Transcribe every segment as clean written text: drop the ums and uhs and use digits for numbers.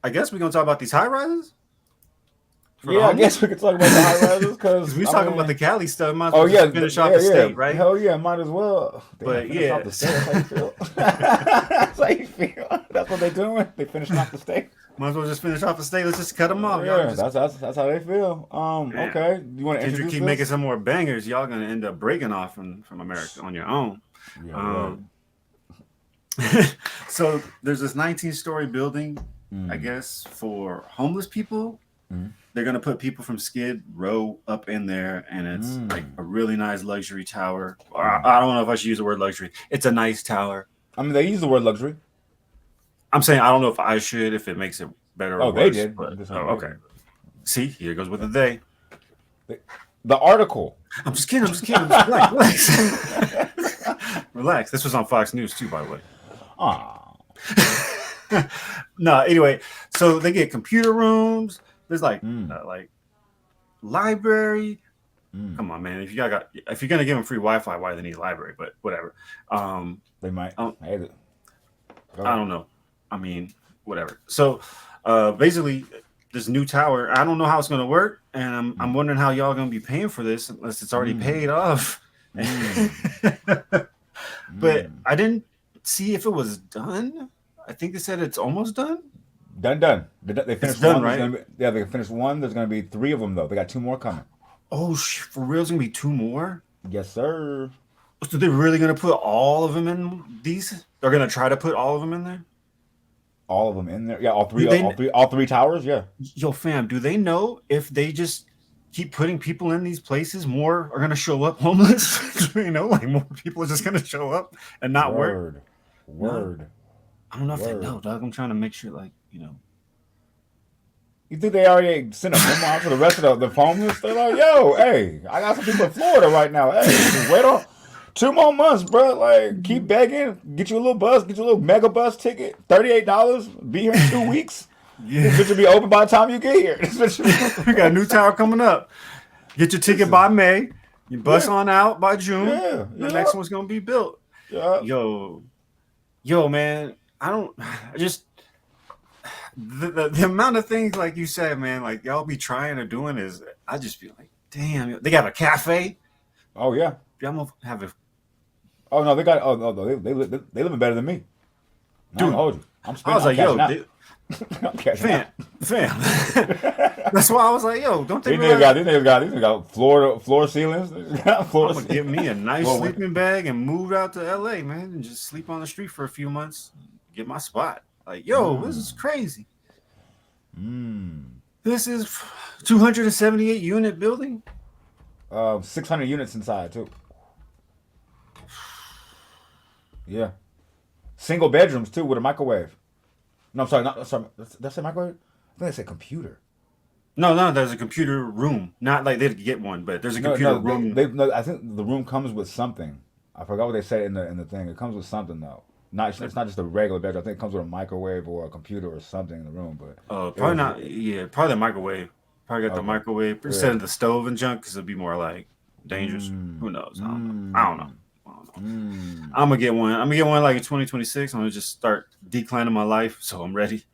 I guess we're gonna talk about these high rises for the Yeah, I guess homeless. we could talk about the high rises Because because we was I talking about mean, the Cali stuff. Might as oh well yeah, just finish off yeah, the yeah, state, right? hell yeah, might as well. Damn, But finish off yeah, the state. That's how you feel. That's how you feel. That's what they doing. They finishing off the state. might as well just finish off the state. Let's just cut them off. Y'all Yeah, just that's how they feel. damn. Okay. You want to Kendrick introduce keep making this? some more bangers. Y'all gonna end up breaking off from America on your own. Yeah, right. Um, so there's this 19-story building, I Mm, guess, for homeless people. mm, They're gonna put people from Skid Row up in there, and it's like mm, a really nice luxury tower. mm. I don't know if I should use the word luxury. It's a nice tower. I mean, they use the word luxury. I'm saying I don't know if I should, if it makes it better or Oh, they worse. did. But I'm just oh, saying they okay. did. See, here goes with the they. They- The article. I'm just kidding. I'm just kidding. Just relax. Relax. This was on Fox News too, by the way. Ah. No, anyway, so they get computer rooms. There's Mm, like library. mm. Come on, man. If you're gonna give them free Wi-Fi, why do they need a library? But whatever. Um, They might. I don't, Hey, go I ahead. don't know. I mean, whatever. So, basically, this new tower. I don't know how it's gonna work, and I'm Mm, wondering how y'all gonna be paying for this unless it's already mm, paid off. mm, But mm. I didn't see if it was done. I think they said it's almost done. Done, done. They It's finished done, one. There's right? gonna be yeah. They finished one. There's gonna be three of them though. They got two more coming. Oh, for real? It's gonna be two more. Yes, sir. So they're really gonna put all of them in these? They're gonna try to put all of them in there. All of them in there. Yeah, all Do three. they, All three towers. Yeah. yo, fam? Do they know if they just keep putting people in these places, more are gonna show up homeless? Do know, like more people are just gonna show up and not work? Word. No, Word. I don't know if they know, Word. dog. I'm trying to make sure, like You think they already sent a memo out to the rest of the homeless? They're like, yo, hey, I got some people in Florida right now. Hey, just wait on 2 more months, bro. Like, keep begging. Get you a little bus. Get you a little mega bus ticket. $38. Be here in 2 weeks. This yeah, bitch will be open by the time you get here. This bitch we will got a be... new tower coming up. Get your ticket Listen. by May. You bus Yeah. on out by June. Yeah. The Yeah. next one's gonna be built. Yeah. Yo, man. I don't. I just the amount of things like you said, man. Like y'all be trying or doing is. I just be like, damn. They got a cafe. Oh, yeah. Y'all gonna have a Oh, no, they got... Oh, no, they living better than me. I ain't dude. gonna hold you. I'm I spending... was I'm like, yo, cashing out. I'm cashing fam, out. fam. That's why I was like, yo, don't they These niggas realize got... These niggas got floor ceilings. They got floor I'm gonna get me a nice floor... sleeping bag and move out to LA, man, and just sleep on the street for a few months, get my spot. Like, yo, this is Mm. crazy. Mm. This is 278 unit building. 600 units inside too. Yeah, single bedrooms too with a microwave. No, I'm sorry, not sorry. That's a microwave. I think they said computer. No, there's a computer room. Not like they'd get one, but there's a No, computer no, room. no, I think the room comes with something. I forgot what they said in the thing. It comes with something though. Not it's not just a regular bedroom. I think it comes with a microwave or a computer or something in the room. But it Probably was not. Yeah, probably the microwave. Probably got the okay. microwave instead Yeah. of the stove and junk because it'd be more like dangerous. Mm, Who knows? I don't know. I don't know. mm, I don't know. mm, I'm gonna get one. I'm gonna get one like in 2026. I'm gonna just start declining my life so I'm ready.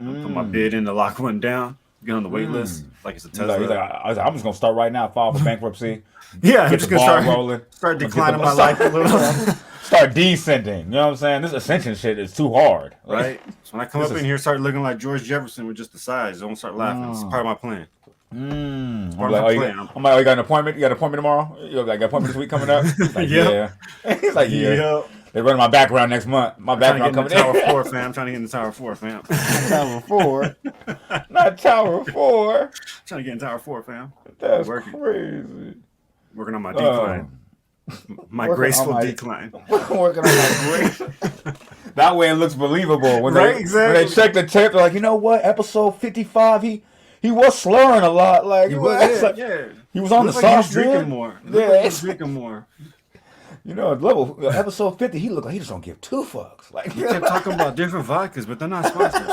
I'm gonna put my bid mm, in to lock one down. Get on the wait list mm. like it's a He's like, Tesla. I'm just gonna start right now. File for bankruptcy. Yeah, I'm Get the just gonna ball rolling. start I'm gonna get declining the my life a little. start descending. You know what I'm saying? This ascension shit is too hard. Right? So when I come This up in is. here, start looking like George Jefferson with just the sides. Don't start laughing. It's part Mm, of my plan. It's I'm part of like, my oh, plan. I'm like, oh, you got an appointment? You got an appointment tomorrow? You got an appointment this week coming up? He's like, Yep. yeah. He's like, yeah. Yep. They're running my background next month. My I'm trying to get background in the coming Tower in. 4, fam. I'm trying to get in the Tower 4, fam. Not Tower 4. Not Tower 4. Trying to get in Tower 4, fam. That's Working. crazy. Working on my Oh, decline. My working on graceful my decline. working on my brain. That way it looks believable when Right? they Exactly. check the tape. They're like, you know what? Episode 55, he was slurring a lot. Like, He he was, was, yeah, like, yeah. he was on the Looked like he was sauce drinking drink. more. Looked Yeah, like he was it's, drinking more. you know, level episode 50. He looked like he just don't give two fucks. Like, He kept talking about different vodkas, but they're not sponsors.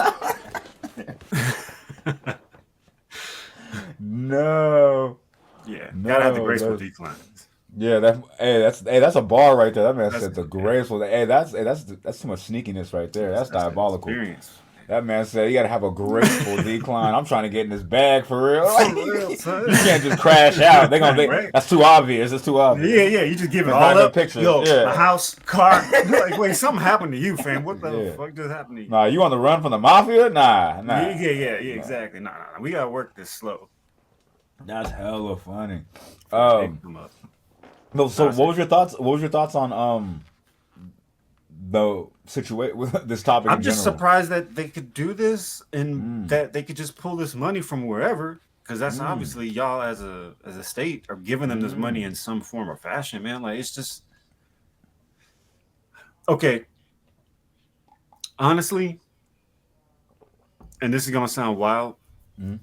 no, Yeah, gotta have the no, graceful declines. yeah, that's a bar right there. That man That's said the graceful. Hey, that's too much sneakiness right there. That's that's the diabolical. experience. That man said you got to have a graceful decline. I'm trying to get in this bag for real. For Like, real, son. you can't just crash out. They gonna think Right? that's too obvious. It's too obvious. Yeah, yeah. You just give it It's all not even up. pictures. Yo, my Yeah, house, car. Like, wait, something happened to you, fam. What the yeah. fuck just happened to you? Nah, you on the run from the mafia? Nah, Yeah, nah, yeah, yeah, yeah. nah. Exactly. Nah. We gotta work this slow That's hella funny. before they Um, come up. no, No, so I what said, was your thoughts? What was your thoughts on the situation with this topic I'm in just general? surprised that they could do this and Mm, that they could just pull this money from wherever. Because that's mm, obviously y'all as a state are giving them this money mm, in some form or fashion, man. Like it's just okay. Honestly, and this is gonna sound wild. mm,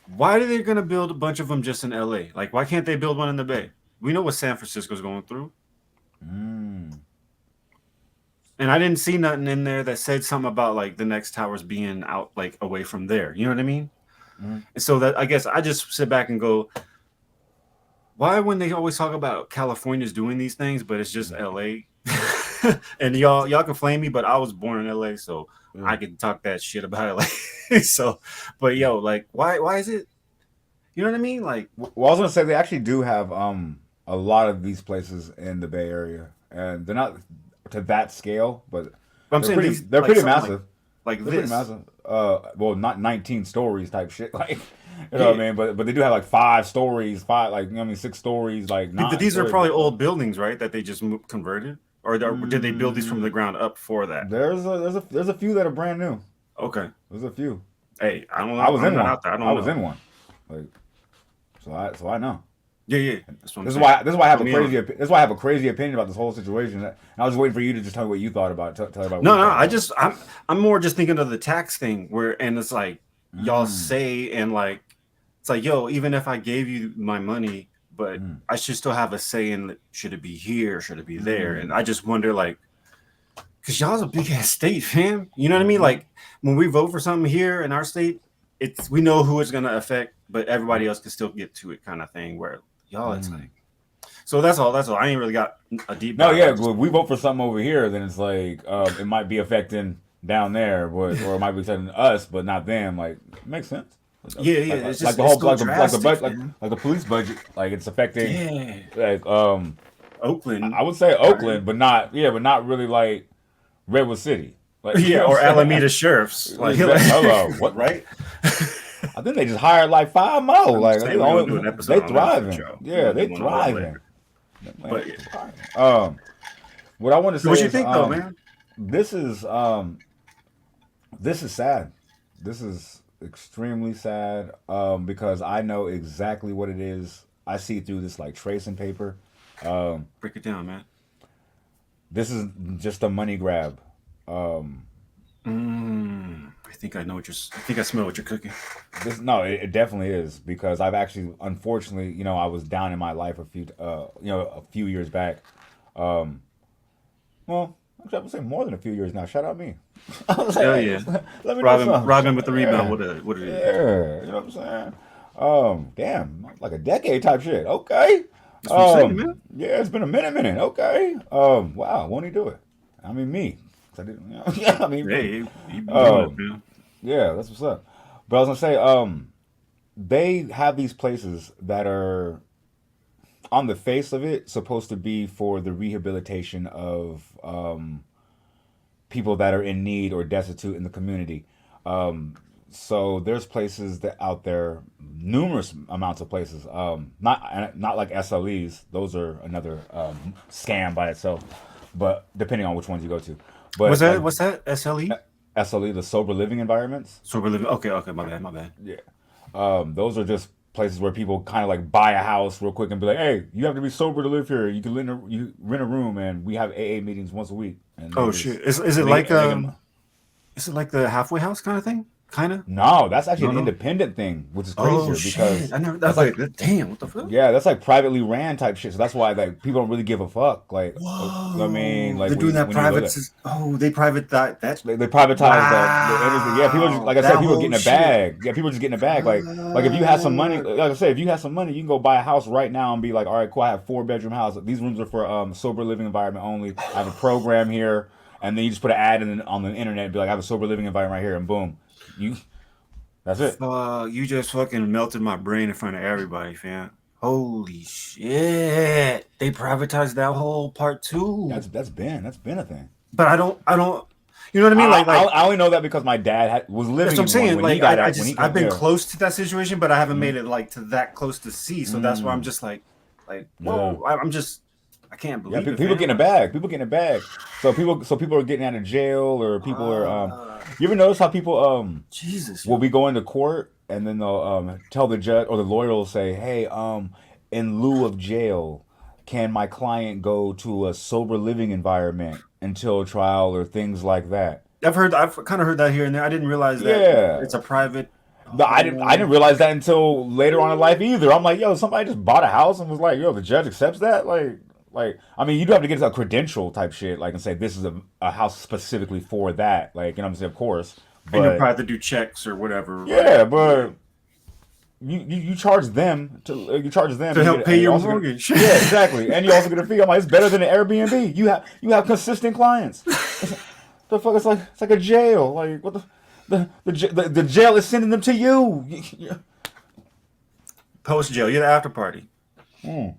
Why are they gonna build a bunch of them just in LA? Like, why can't they build one in the Bay? We know what San Francisco's going through. mm, And I didn't see nothing in there that said something about like the next towers being out like away from there. You know what I mean? mm. And so that I guess I just sit back and go, why when they always talk about California's doing these things, but it's just LA? And y'all can flame me, but I was born in LA, so Yeah. I can talk that shit about LA. So, but yo, like, why is it? You know what I mean? Like, Well, I was gonna say they actually do have a lot of these places in the Bay Area, and they're not to that scale, but I'm saying these they're like pretty something massive. like They're pretty this. massive. Well, not 19 stories type shit, like you know what Yeah, I mean. But they do have like 5 stories, five like you know what I mean 6 stories, like but nine these are stories. probably old buildings, right? That they just converted, or did they build these from the Mm, ground up for that? there's a few that are brand new. Okay. There's a few. Hey, I don't I know. was I'm in not one. out there. I I don't was know. in one. Like so I know. Yeah, yeah. That's what I'm This is saying. why I have Put a me on. crazy. This is why I have a crazy opinion about this whole situation. And I was waiting for you to just tell me what you thought about it. Tell me about what No, you no. thought I about it. just I'm more just thinking of the tax thing where, and it's like y'all Mm, say, and like it's like, yo, even if I gave you my money, but mm, I should still have a say in should it be here, should it be there, and mm, I just wonder like, cause y'all's a big ass state, fam. You know what I mean? mm, Like when we vote for something here in our state, it's we know who it's gonna affect, but everybody else can still get to it, kind of thing. Where y'all, it's mm. like. So that's all. That's all. I ain't really got a deep No, dive. yeah. I just If we vote for something over here, then it's like it might be affecting down there, but or it might be affecting us, but not them. Like it makes sense. yeah, yeah. Like, It's like just the it's whole so like the drastic, budget man. like the police budget. Like it's affecting Yeah, like Oakland, I would say right? Oakland, but not really like Redwood City. Like you Yeah, know what or I'm saying? Alameda sheriffs, like, Hello, what? right? I think they just hired like 5 more. I'm Like just they saying we're gonna do only an they episode on that for thriving. sure. We're Yeah, gonna they do one on that thriving. later. Man, But they yeah, thriving. What I want to so what say you is think though, man? this is this is sad. This is extremely sad because I know exactly what it is. I see through this like tracing paper. Um, Break it down, man. this is just a money grab. Um, I think I know what you're. I think I smell what you're cooking. This no, it definitely is because I've actually, unfortunately, I was down in my life a few years back. Um, well, actually, I would say more than a few years now. Shout out me. I was like, Hell hey, yeah, let me know Robin, something. Robin with the rebound. Yeah, What it is? yeah, you know what I'm saying. Damn, like a decade type shit. Okay. That's what I'm saying, man. Yeah, it's been a minute. Okay. Wow, won't he do it? I mean, me. 'Cause I didn't, yeah, I mean, me. Hey, you been doing it, Um, man. yeah, that's what's up. But I was gonna say, they have these places that are on the face of it supposed to be for the rehabilitation of people that are in need or destitute in the community. Um, so there's places that out there, numerous amounts of places. Not like SLEs; those are another scam by itself. But depending on which ones you go to, What's but that? like What's that? SLE? SLE, the sober living environments. So we're living. Okay, okay. My bad. My bad. Yeah. Those are just places where people kind of like buy a house real quick and be like, "Hey, you have to be sober to live here. You can you rent a room, and we have AA meetings once a week." And they Oh just shit! Is it and they like and they get is it like the halfway house kind of thing? Kind of. no, that's actually No, an no. independent thing, which is Oh crazier shit! because I never. that's That's like like damn. What the fuck? yeah, that's like privately ran type shit. So that's why like people don't really give a fuck. Like, I mean, Whoa! like They're doing that when you go private. there. Oh, they private that. That's They privatize the energy. Yeah, people just wow. like I said, That people whole getting a shit. bag. Yeah, people just getting a bag. Like if you have some money, Fuck. like I said, if you have some money, you can go buy a house right now and be like, all right, cool. I have 4 bedroom house. These rooms are for sober living environment only. I have a program here, and then you just put an ad on the internet and be like, I have a sober living environment right here, and boom, you that's it. You just fucking melted my brain in front of everybody, fam. Holy shit! They privatized that whole part too. That's been a thing. But I don't. You know what I mean? I only know that because my dad was That's living what I'm in one saying. when he Like got out when he I've came. been Yeah. close to that situation, but I haven't Mm-hmm. made it like to that close to see. So that's why I'm just like, Yeah. whoa! I'm just, I can't Yeah, believe it, people fam. getting a Like, bag. People getting a bag. So people are getting out of jail, or people are. uh, You ever notice how people Jesus, will yo. be going to court and then they'll tell the judge or the lawyer will say, "Hey, in lieu of jail, can my client go to a sober living environment until trial or things like that?" I've kind of heard that here and there. I didn't realize that Yeah. it's a private No, I didn't home. realize that until later on in life either. I'm like, yo, somebody just bought a house and was like, yo, the judge accepts that? I mean, you do have to get a credential type shit, like, and say this is a house specifically for that. Like, you know what I'm saying? Of course. And you'll But, probably have to do checks or whatever, like yeah, but you charge them to and help pay and you your also get, mortgage. yeah, exactly. And you also get a fee. I'm like, it's better than an Airbnb. You have consistent clients. The fuck, it's like a jail. Like, what the jail is sending them to you. Post jail, you're the after party, Mm.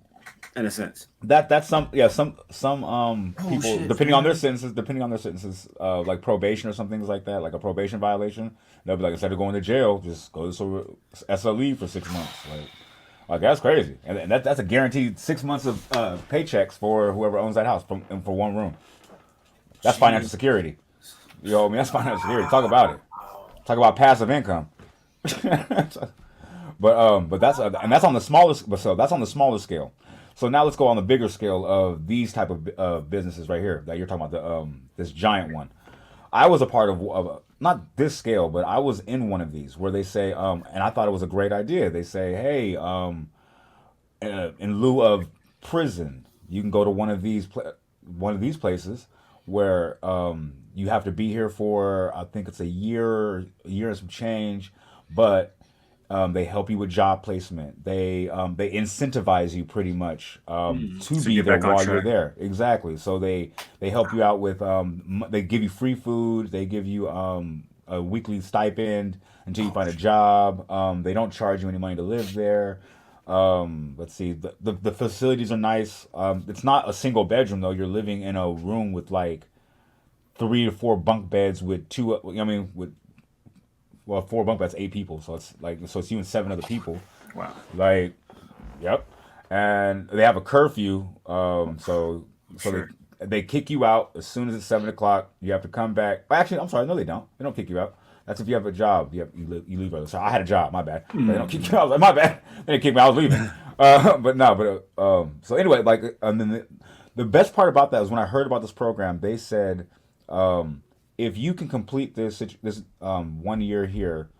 in a sense. That's some Oh people shit, depending on their sentences, like probation or some things like that, like a probation violation, they'll be like, instead of going to jail, just go to SLE for 6 months. Like that's crazy, and that's a guaranteed 6 months of paychecks for whoever owns that house for one room. That's financial Jeez. security. You know what I mean? That's financial security. Talk about it. Talk about passive income. But that's on the smallest. But so that's on the smaller scale. So now let's go on the bigger scale of these type of businesses right here that you're talking about. This giant one. I was a part of not this scale, but I was in one of these where they say, and I thought it was a great idea. They say, hey, in lieu of prison, you can go to one of these places where you have to be here for, I think it's a year and some change, but they help you with job placement. They incentivize you pretty much to So be get there back on while you're track. there. Exactly. So they help you out with they give you free food. They give you a weekly stipend until you find a job. They don't charge you any money to live there. Let's see. The facilities are nice. It's not a single bedroom though. You're living in a room with like 3 to 4 bunk beds with two. I mean, with well, 4 bunk beds, 8 people. So it's you and 7 other people. Wow. Like, yep. And they have a curfew. So Sure. they kick you out as soon as it's 7 o'clock. You have to come back. Well, actually, I'm sorry. No, they don't. They don't kick you out. That's if you have a job. You leave early. So I had a job. My bad. They don't kick you out. I was like, my bad. They didn't kick me. I was leaving. But no. So anyway, like, and then the best part about that was when I heard about this program. They said, if you can complete this 1 year here,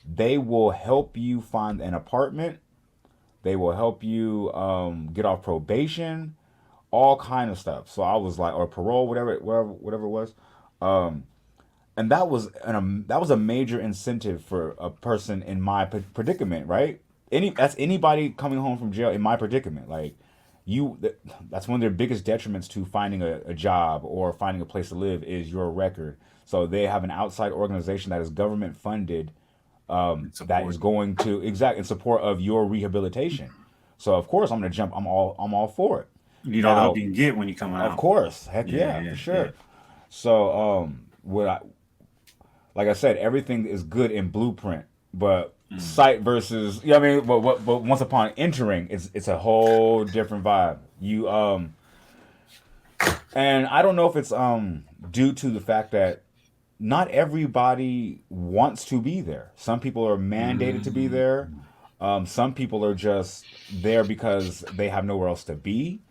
they will help you find an apartment. They will help you get off probation, all kind of stuff. So I was like, or parole, whatever it was. And that was a major incentive for a person in my predicament, right? That's anybody coming home from jail in my predicament. Like you, that's one of their biggest detriments to finding a job or finding a place to live is your record. So they have an outside organization that is government funded, It's that is support. going to exact in support of your rehabilitation. So of course I'm gonna jump. I'm all for it. You need all the help Now, you can get when you're coming of out. course, heck Yeah, yeah, yeah, for yeah. sure. So what I like I said, everything is good in blueprint, but sight versus I mean, but once upon entering, it's a whole different vibe. And I don't know if it's due to the fact that not everybody wants to be there. Some people are mandated to be Mm, there. Some people are just there because they have nowhere else to be.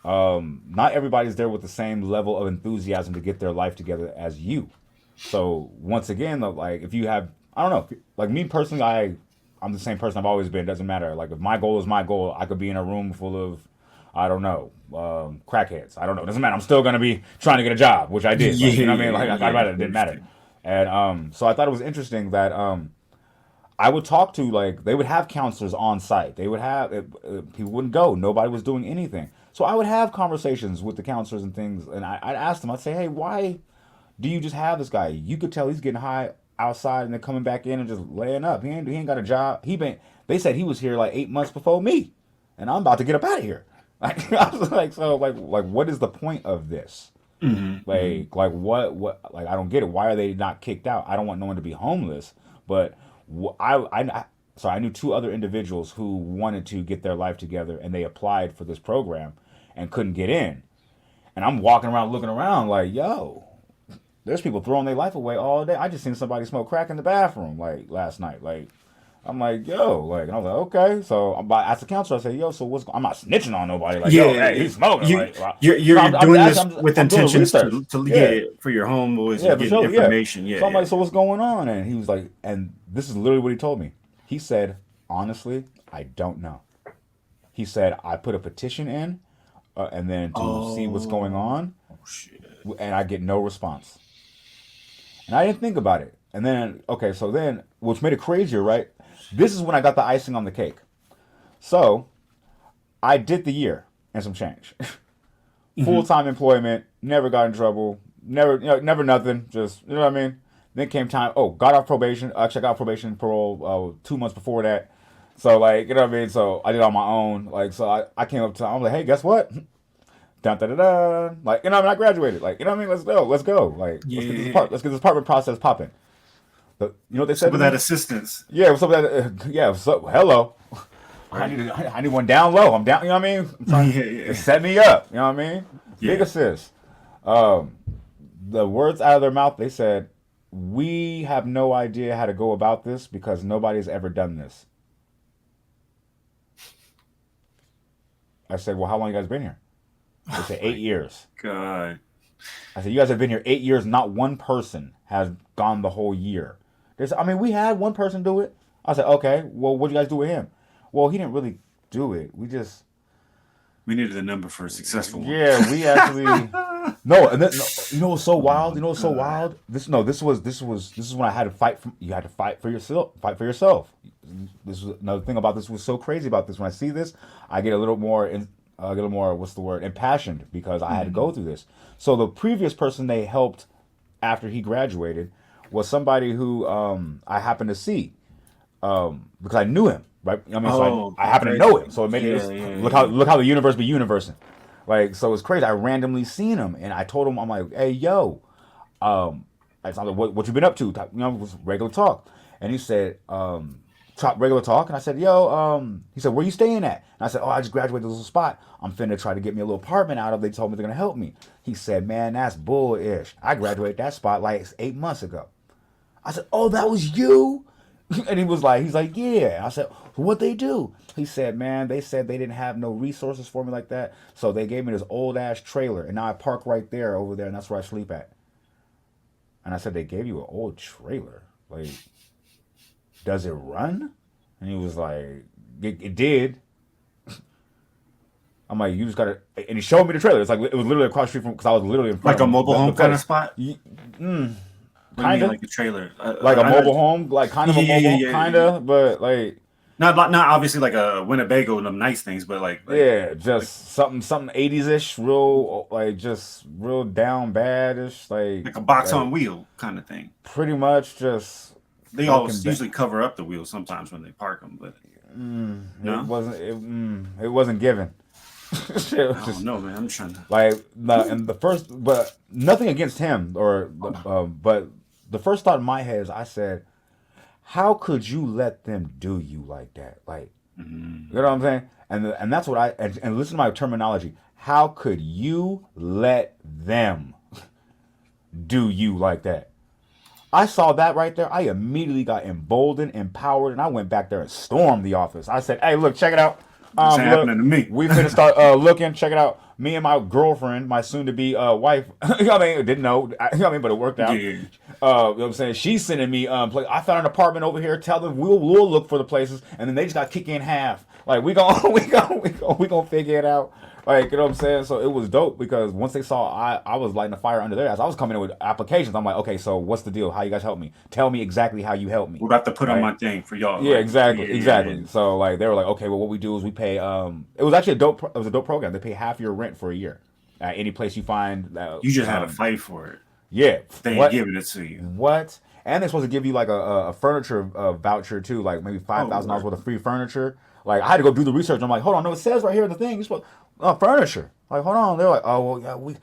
Not everybody's there with the same level of enthusiasm to get their life together as you. So once again, though, like if you have, I don't know, like me personally, I'm the same person I've always been. It doesn't matter. Like if my goal is my goal, I could be in a room full of, I don't know, crackheads. I don't know. It doesn't matter. I'm still gonna be trying to get a job, which I did. Like you know what I mean? yeah, Like I yeah, about of it. It didn't course. matter. And so I thought it was interesting that I would talk to like they would have counselors on site. They would have people wouldn't go. Nobody was doing anything. So I would have conversations with the counselors and things, and I'd ask them. I'd say, "Hey, why? Do you just have this guy? You could tell he's getting high outside and then coming back in and just laying up. He ain't got a job. They said he was here like 8 months before me, and I'm about to get up out of here. Like I was like, so like what is the point of this? Like what like I don't get it. Why are they not kicked out? I don't want no one to be homeless, but so I knew two other individuals who wanted to get their life together and they applied for this program and couldn't get in. And I'm walking around looking around like, yo, there's people throwing their life away all day. I just seen somebody smoke crack in the bathroom like last night. Like I'm like, yo, like, and I was like, okay. So I asked the counselor, I said, yo, so I'm not snitching on nobody. Like, yo, hey, he's smoking. You, Like, well, you're doing this with I'm doing intentions research. to Yeah. get for your homeboys Yeah, and for get sure. Yeah. information. Yeah, So I'm like, so what's going on? And he was like, and this is literally what he told me. He said, honestly, I don't know. He said, I put a petition in, and then to see what's going on, shit. and I get no response. And I didn't think about it. And then, okay, so then, which made it crazier, right? This is when I got the icing on the cake. So, I did the year and some change. Full-time employment, never got in trouble, never nothing, just, you know what I mean? Then came time, got off probation. Actually, I got probation parole 2 months before that. So, like, you know what I mean? So, I did it on my own. Like, so I came up to, I was like, hey, guess what? Dun, dun, dun, dun. Like, you know what I mean? I graduated. Like, you know what I mean? Let's go. Like, let's get this apartment process popping. But you know what they said? With that assistance. Yeah, what's up with that? Yeah, what's up? Hello. I need one down low. I'm down, you know what I mean? I'm trying to set me up, you know what I mean? Big assist. The words out of their mouth, they said, we have no idea how to go about this because nobody's ever done this. I said, well, how long you guys been here? They said 8 years. God. I said, you guys have been here 8 years. Not one person has gone the whole year. They said, I mean, we had one person do it. I said, okay, well, what'd you guys do with him? Well, he didn't really do it. We needed a number for a successful one. Yeah, we actually no. And then, no, you know what's so wild? You know what's so wild? This is when I had to fight. You had to fight for yourself. Fight for yourself. This was another thing about this was so crazy about this. When I see this, I get a little more what's the word, impassioned because I had to go through this. So the previous person they helped after he graduated was somebody who I happened to see because I knew him. Right, I mean, so I happen to know him, so it made it. Look how the universe be universing, like so it's crazy. I randomly seen him, and I told him, I'm like, hey, yo, I was like, what you been up to? You know, it was regular talk, and he said, regular talk, and I said, yo, he said, where you staying at? And I said, I just graduated this little spot. I'm finna try to get me a little apartment out of. They told me they're gonna help me. He said, man, that's bullish. I graduated that spot like 8 months ago. I said, oh, that was you. And he's like, yeah. I said, what they do? He said, man, they said they didn't have no resources for me like that. So they gave me this old ass trailer. And now I park right there over there. And that's where I sleep at. And I said, they gave you an old trailer. Like, does it run? And he was like, it did. I'm like, you just gotta. And he showed me the trailer. It's like, it was literally across the street from, because I was literally in front like a mobile home kind of spot? Kind of like a trailer, like a mobile home, like kind of a mobile home, kind of, but like not obviously like a Winnebago and them nice things, but like just something 80s ish, real like just real down badish, like a box on wheel kind of thing. Pretty much, just they always usually cover up the wheels sometimes when they park them, but it wasn't given. I don't know, man. I'm trying to and the first, but nothing against him but the first thought in my head is I said, how could you let them do you like that? Like, you know what I'm saying? And that's what and listen to my terminology. How could you let them do you like that? I saw that right there. I immediately got emboldened, empowered, and I went back there and stormed the office. I said, hey, look, check it out. It's happening to me. We finna start looking. Check it out. Me and my girlfriend, my soon-to-be wife. You know what I mean? Didn't know. You know what I mean? But it worked out. Yeah. You know what I'm saying? She's sending me. I found an apartment over here. Tell them we'll look for the places, and then they just got kicked in half. Like we gonna figure it out. Like, you know what I'm saying? So it was dope because once they saw I was lighting a fire under their ass, I was coming in with applications. I'm like, okay, so what's the deal? How you guys help me? Tell me exactly how you help me. We're about to put on my thing for y'all. Yeah, like, exactly. Yeah. So like they were like, okay, well what we do is we pay. It was actually a dope program. They pay half your rent for a year at any place you find. You just had to fight for it. Yeah. They ain't What? giving it to you. What? And they're supposed to give you like a furniture voucher too, like maybe five Oh thousand dollars Lord. worth of free furniture. Like I had to go do the research. I'm like, hold on, no, it says right here in the thing, you're supposed furniture. Like, hold on. They're like, oh well, yeah,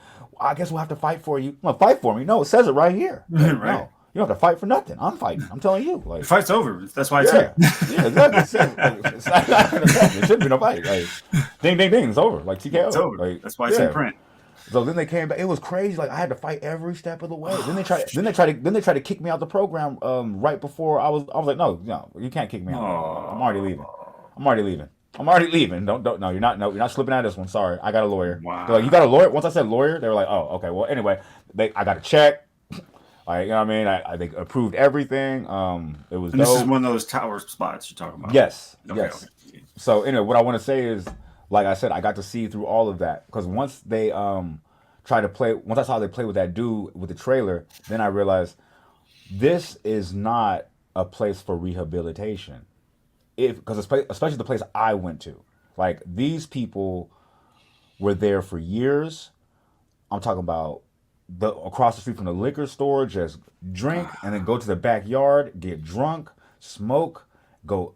I guess we'll have to fight for you. I'm like, fight for me? No, it says it right here. Like, Right. no, you don't have to fight for nothing. I'm fighting. I'm telling you. The Like, fight's over. That's why it's yeah, here. yeah, exactly. It's not exactly. It shouldn't be no fight. Like, ding, ding, ding. It's over. Like It's TKO. over. Like, That's why it's in yeah. print. So then they came back. It was crazy. Like I had to fight every step of the way. Then they tried. Then they tried to kick me out the program. Right before I was like, no, no, you can't kick me out. I'm already leaving. Oh, I'm already leaving. I'm already leaving. Don't. No, you're not. No, you're not slipping out of this one. Sorry, I got a lawyer. They're like, you got a wow. lawyer. Once I said lawyer, they were like, oh, okay. Well, anyway, I got a check. Like, you know what I mean? They approved everything. It was And this is dope. one of those tower spots you're talking about. Yes, Okay, okay. yes. So anyway, what I want to say is, like I said, I got to see through all of that because once they try to play, once I saw they play with that dude with the trailer, then I realized this is not a place for rehabilitation. If because especially the place I went to, like these people were there for years. I'm talking about the across the street from the liquor store, just drink and then go to the backyard, get drunk, smoke, go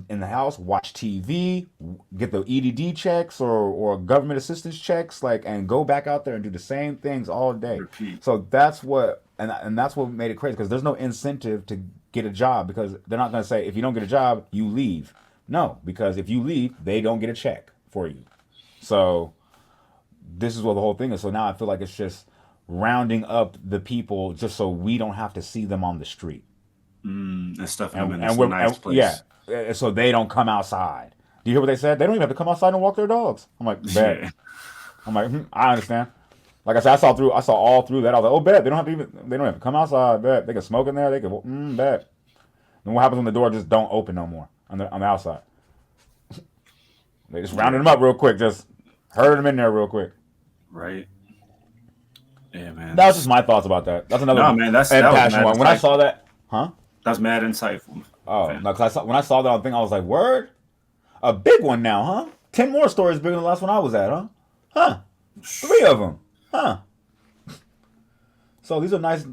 in the house, watch TV, get the EDD checks or government assistance checks, like, and go back out there and do the same things all day. Repeat. So that's what, and that's what made it crazy because there's no incentive to get a job because they're not going to say if you don't get a job, you leave. No, because if you leave, they don't get a check for you. So this is what the whole thing is. So now I feel like it's just rounding up the people just so we don't have to see them on the street, And stuffing them in and this we're nice yeah, place. so they don't come outside. Do you hear what they said? They don't even have to come outside and walk their dogs. I'm like, bet. Yeah. I'm like, I understand. Like I said, I saw all through that. I was like, oh, bet they don't have to come outside. Bet they can smoke in there. They can, bet. And what happens when the door just don't open no more on the outside? They just rounded Yeah. them up real quick, just herded them in there real quick. Right. Yeah, man. That was just my thoughts about that. That's another No, man. That was passion mad one. When I saw insightful. that, huh? That's mad insightful. Oh Fam. no, because when I saw that on thing, I was like, word, a big one now, huh? 10 more stories bigger than the last one I was at, huh? Huh? 3 of them, huh? So these are nice.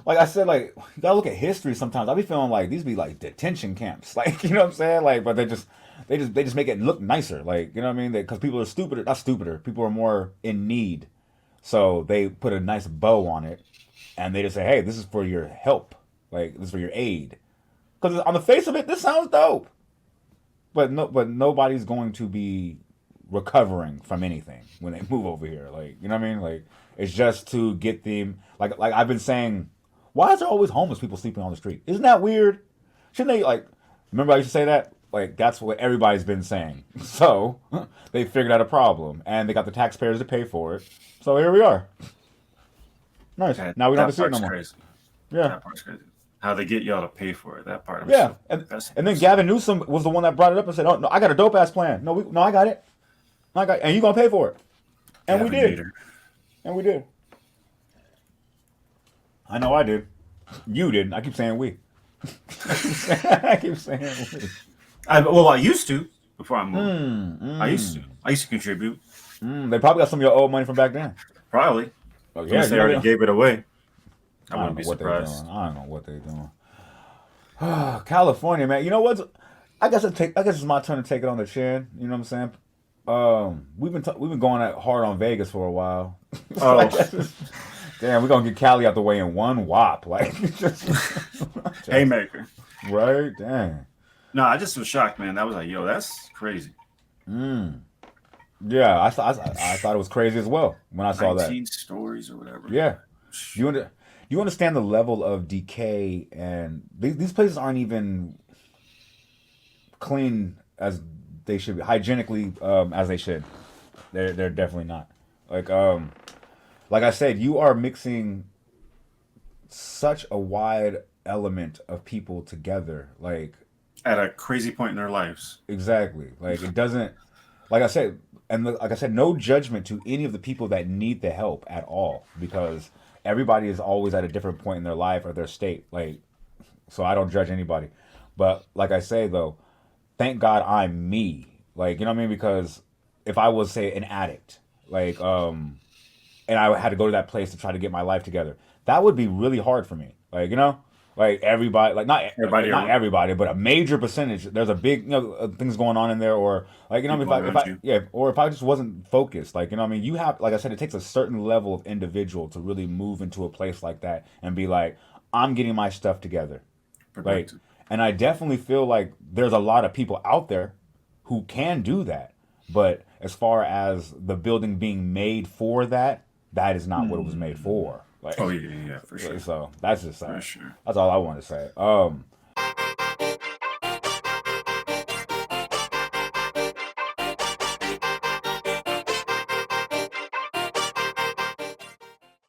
Like I said, like you gotta look at history sometimes. I be feeling like these be like detention camps, like you know what I'm saying, like but they just make it look nicer, like you know what I mean, because people are stupider, not stupider. People are more in need, so they put a nice bow on it, and they just say, hey, this is for your help, like this is for your aid. Because on the face of it, this sounds dope, but nobody's going to be recovering from anything when they move over here. Like you know what I mean? Like it's just to get them. Like I've been saying, why is there always homeless people sleeping on the street? Isn't that weird? Shouldn't they like? Remember I used to say that? Like that's what everybody's been saying. So they figured out a problem and they got the taxpayers to pay for it. So here we are. Nice. That Now we don't have that to see it no part's more. crazy. Yeah. That part's crazy. How they get y'all to pay for it. That part I'm Yeah, so and fascinated and then with. Gavin Newsom was the one that brought it up and said, "Oh no, I got a dope ass plan. No, I got it. And you gonna pay for it." And we Gavin did, Nader. and we did. I know I did. You didn't. I keep saying we. I keep saying we. I used to before I moved. I used to. I used to contribute. They probably got some of your old money from back then. Probably. Oh yeah, Unless they already gave it away. I I don't wouldn't know be what they're doing. surprised. I don't know what they're doing. California, man. You know what? I guess it's my turn to take it on the chin. You know what I'm saying? We've been going at hard on Vegas for a while. So I Oh, guess damn, we're gonna get Cali out the way in one whop, like just haymaker. right. Dang. No, I just was shocked, man. That was like, yo, that's crazy. Yeah, I thought it was crazy as well when I saw that. 19 stories or whatever. Yeah, you understand the level of decay and these places aren't even clean as they should be, hygienically as they should. They're definitely not. Like I said, you are mixing such a wide element of people together. Like At a crazy point in their lives. exactly. Like it doesn't. Like I said, like I said, no judgment to any of the people that need the help at all because everybody is always at a different point in their life or their state. Like so, I don't judge anybody. But like I say though, thank God I'm me. Like you know what I mean? Because if I was say an addict, like and I had to go to that place to try to get my life together. That would be really hard for me. Like, like everybody, like Everybody not around, everybody, but a major percentage. There's a big, things going on in there, or like, people if around I, you. yeah, or if I just wasn't focused, like, you have, like I said, it takes a certain level of individual to really move into a place like that and be like, I'm getting my stuff together. Like, Productive. and I definitely feel like there's a lot of people out there who can do that. But as far as the building being made for that, that is not what it was made Hmm. for. Oh Like, yeah, yeah, for sure, so that's just for sure. that's all I want to say.